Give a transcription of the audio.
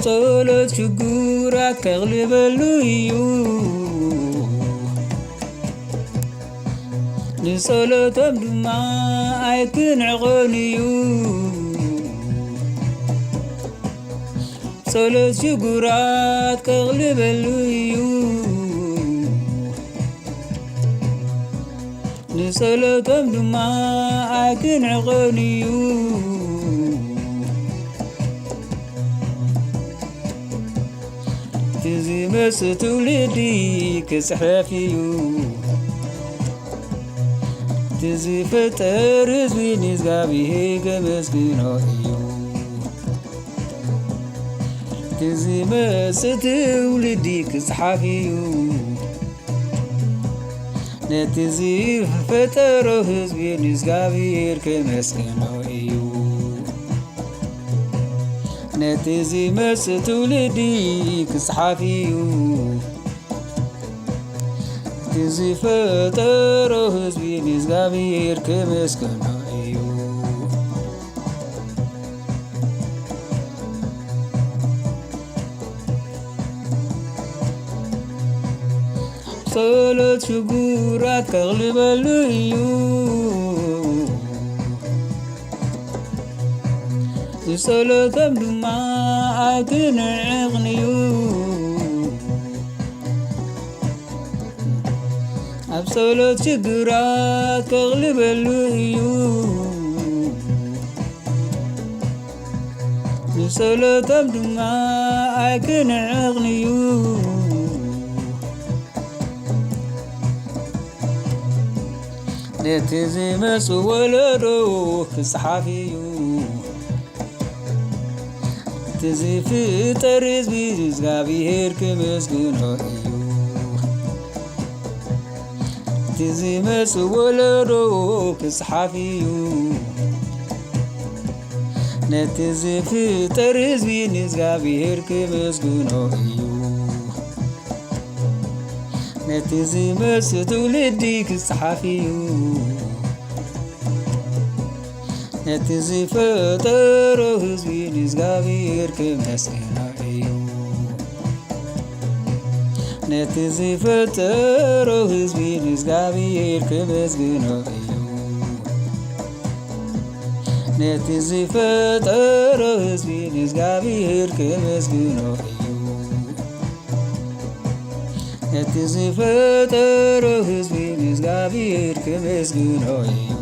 ጸሎት ሽጉራት ከቕልበሉ እዩ ንጸሎቶም ድማ ኣይክንዕቐን እዩ ጸሎት ሽጉራት ከቕልበሉ እዩ ንጸሎቶም ድማ ኣይክንዕቐን እዩ ዝመጽእ ትውልዲ ክጽሕፍ እዩ ዝፈጠር ሕዝቢ ንእግዚአብሔር ከመስግኖ እዩ ዝመጽእ ትውልዲ ክጽሕፍ እዩ ነቲ ዝፈጠሮ ሕዝቢ ንእግዚአብሔር ከመስግኖ እዩ ነቲ ዝመጽእ ትውልዲ ክጽሕፍ እዩ ነቲ ዝፈጠሮ ሕዝቢ ንእግዚአብሔር ከመስግኖ እዩ ጸሎት ሽጉራት ከቕልበሉ እዩ ንጸሎቶም ድማ ኣይክንዕቐን እዩ ኣብ ጸሎት ሽግራት ከቕልበሉ እዩ ንጸሎቶም ድማ ኣይክንዕቐን እዩ ነቲ ዝመጽእ ወለዶ ክጽሓፍ እዩ እቲ ዝፍጠር ሕዝቢ ንእግዚአብሔር ከመስግኖ እዩ እቲ ዝመጽእ ወለዶ ክጽሓፍ እዩ ነቲ ዝፍጠር ሕዝቢ ንእግዚአብሔር ከመስግኖ እዩ ነቲ ዝመጽእ ትውልዲ ክጽሓፍ እዩ ነቲ ዝፈጠሮ ሕዝቢ ንእግዚአብሔር ከመስግኖ እዩ ነቲ ዝፈጠሮ ሕዝቢ ንእግዚአብሔር ከመስግኖ እዩ ነቲ ዝፈጠሮ ሕዝቢ ንእግዚአብሔር ከመስግኖ እዩ ነቲ ዝፈጠሮ ሕዝቢ ንእግዚአብሔር ከመስግኖ እዩ